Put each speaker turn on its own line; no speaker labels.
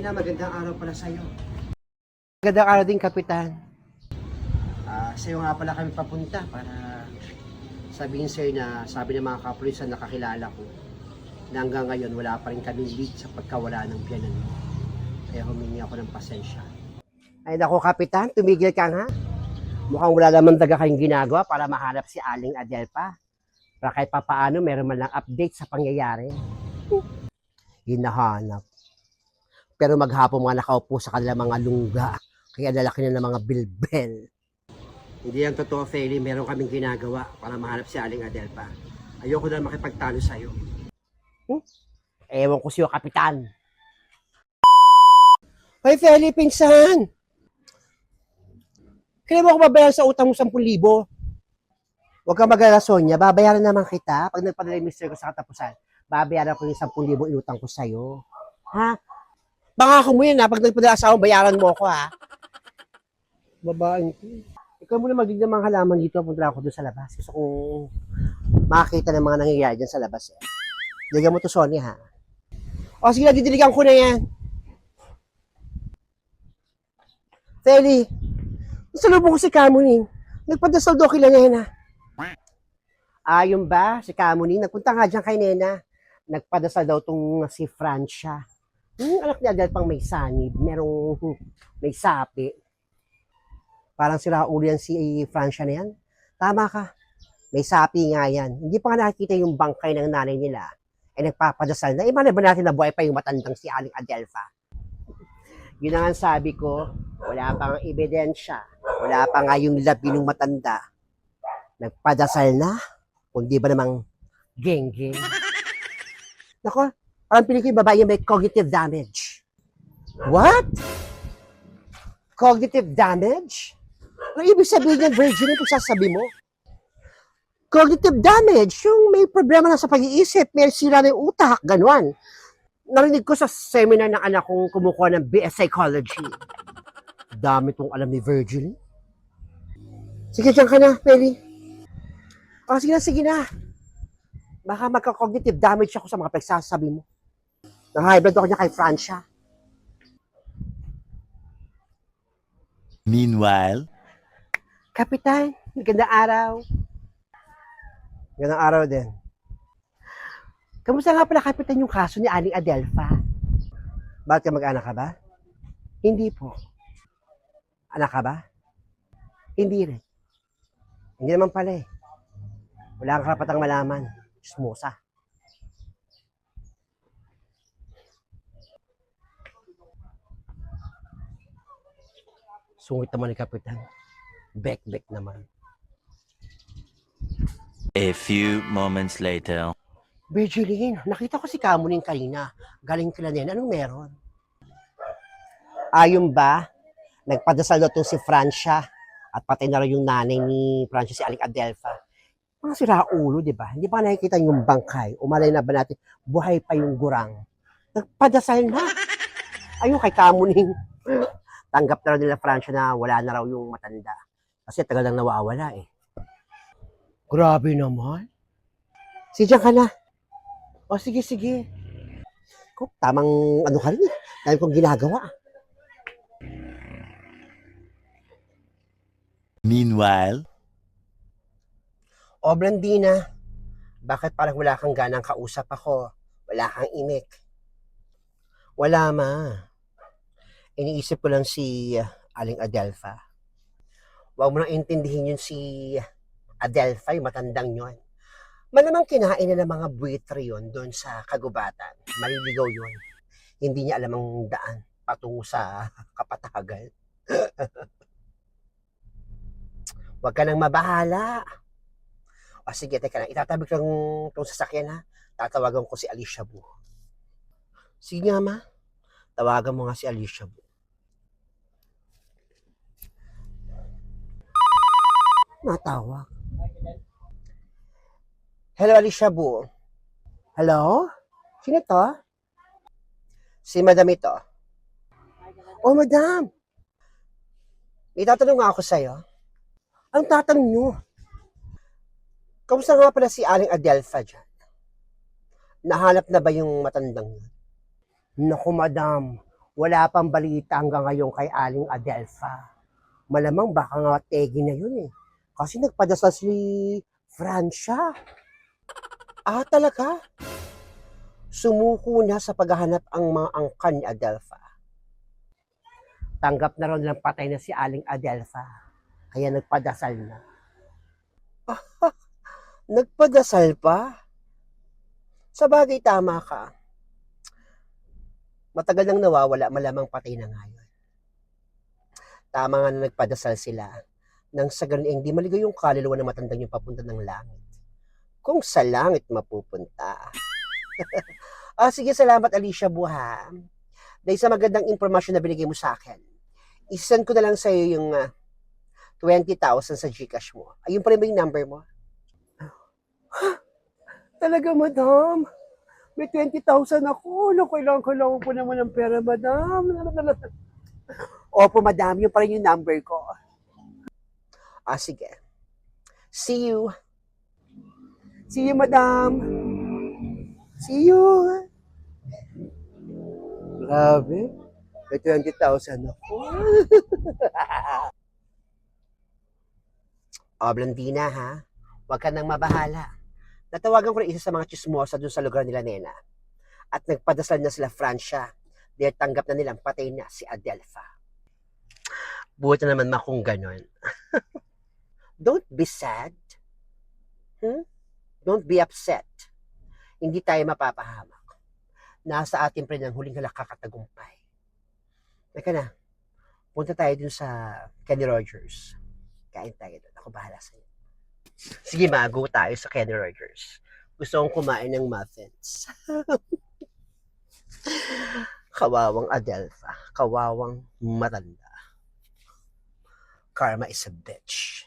Kaya na, magandang araw pala sa'yo.
Magandang araw din, Kapitan.
Sa'yo nga pala kami papunta para sabihin sa'yo na sabi ng mga kapulisan na nakakilala ko na hanggang ngayon wala pa rin kami lead sa pagkawala ng biyanan mo. Kaya humingi ako ng pasensya.
Ay nako, Kapitan, tumigil ka nga. Mukhang wala naman talaga kayong ginagawa para mahanap si Aling Adelfa. Para kahit papaano, meron man lang update sa pangyayari. Hinahanap. Pero maghapon mga nakaupo sa kanilang mga lungga. Kaya lalaki na ng mga bilbel.
Hindi yan totoo, Feli. Meron kaming ginagawa para mahanap si Aling Adelfa. Ayoko na makipagtalo sa'yo.
Ewan ko siyo, Kapitan. Hoy, Feli, pinsan! Kaya mo ako babayaran sa utang mo 10,000. Huwag kang mag-alala, Sonia. Babayaran naman kita pag nagpadala yung mister ko sa katapusan. Babayaran ko yung 10,000 inutang ko sa'yo. Ha? Baka mo yan, ha? Pag nagpadala asawa, bayaran mo ako, ha? Babaeng ko. Ikaw muna magiging mga halaman dito. Punta ako doon sa labas. Gusto kong makakita ng mga nangyayari dyan sa labas. Eh. Diligan mo to, Sonia, ha? O, sige na, didiligan ko na yan. Feli, nasalubong ko si Kamuning. Nagpadasal daw kila Nena. Ayun ba, si Kamuning? Nagpunta nga dyan kay Nena. Nagpadasal daw tong si Francia. Yung anak niya dahil pang may sanib. Merong may sapi. Parang si Raul yan si Francia na yan. Tama ka. May sapi nga yan. Hindi pa nga nakikita yung bangkay ng nanay nila. Eh nagpapadasal na. Iba na ba natin na buhay pa yung matandang si Aling Adelfa? Yun ang sabi ko, wala pang ebidensya. Wala pa nga yung labi ng matanda. Nagpadasal na. Kung di ba namang geng-geng. Nako, parang piling ko yung babae may cognitive damage. What? Cognitive damage? Ano ibig sabihin niya, virgin, ito sasabi mo? Cognitive damage, yung may problema na sa pag-iisip, may sira na yung utak, ganuan. Narinig ko sa seminar ng anak kong kumukuha ng BS Psychology. Dami tong alam ni Virgil. Sige, dyan ka na, Peli. O, sige na. Baka magka-cognitive damage ako sa mga pagsasabi mo. Nang-high blood ako niya kay Francia.
Meanwhile,
Kapitan, magandang araw. Magandang araw din. Kamusta nga pala, Kapitan, yung kaso ni Aling Adelfa? Bakit ka mag-anak ka ba? Hindi po. Anak ka ba? Hindi rin. Hindi naman pala eh. Wala kang karapatang malaman. Smosa. Sungit naman ni Kapitan. Bek-bek naman.
a few moments later.
Virgiline, nakita ko si Kamuning kanina. Galing kila Nena. Anong meron? Ayun ba? Nagpadasal daw itong si Francia. At pati na rin yung nanay ni Francia, si Aling Adelfa. Mga sira ulo, di ba? Hindi pa nakikita yung bangkay. Umalay na ba natin, buhay pa yung gurang. Nagpadasal na. Ayun kay Kamuning. Tanggap na rin nila Francia na wala na raw yung matanda. Kasi tagal lang nawawala eh. Grabe naman. Sige, dyan ka na. O sige. Kung tamang ano ka rin eh. Dahil kong ginagawa.
Meanwhile,
O Blandina, bakit parang wala kang ganang kausap ako? Wala kang imik? Wala ma. Iniisip ko lang si Aling Adelfa. Huwag mo nang intindihin yun si Adelfa, yung matandang yun. Malamang kinain na ng mga buwitre yun doon sa kagubatan. Maliligaw yun. Hindi niya alam ang daan patungo sa kapatagan. Huwag ka nang mabahala. O sige, teka lang. Itatabi ko lang itong sasakyan ha. Tatawagan ko si Alicia Bu. Sige nga ma. Tawagan mo nga si Alicia Bu. Natawag. Hello, Alicia Bu. Hello? Sino to? Si Madam ito. Oh, Madam. May tatanong nga ako sa'yo. Anong tatanong nyo? Kamusta nga pala si Aling Adelfa dyan? Nahanap na ba yung matandang yun? Naku, Madam. Wala pang balita hanggang ngayon kay Aling Adelfa. Malamang baka nga tegi na yun eh. Kasi nagpadasal si Francia. Ah, talaga? Sumuko na sa paghahanap ang mga angkan ni Adelfa. Tanggap na raw nilang patay na si Aling Adelfa. Kaya nagpadasal na. Nagpadasal pa? Sa bagay, tama ka. Matagal nang nawawala, malamang patay na nga yun. Tama nga na nagpadasal sila. Nang sa ganun, hindi maligaw yung kaluluwa na matandang yung papunta ng langit. Kung sa langit mapupunta. Sige, salamat Alicia Buha. Dahil sa magandang impormasyon na binigay mo sa akin, isend ko na lang sa'yo yung 20,000 sa Gcash mo. Ayun pa rin ba yung number mo? Talaga, madam? May 20,000 ako. Kailangan po naman ng pera, madam. Opo, madam. Yun pa rin yung number ko. Sige. See you. See you, madam. See you. Grabe. May 20,000 ako. Blandina, ha? Huwag ka nang mabahala. Natawagan ko rin isa sa mga chismosa dun sa lugar nila, Nena. At nagpadasal na sila Francia. Dahil tanggap na nilang patay na si Adelfa. Buti naman kung ganon. Don't be sad. Don't be upset. Hindi tayo mapapahamak. Nasa atin pa rin ang huling halakakatagumpay. Teka na. Punta tayo dun sa Kenny Rogers. Kain tayo doon. Ako bahala sa'yo. Sige, mago tayo sa Kenny Rogers. Gusto kong kumain ng muffins. Kawawang Adelfa. Kawawang matanda. Karma is a bitch.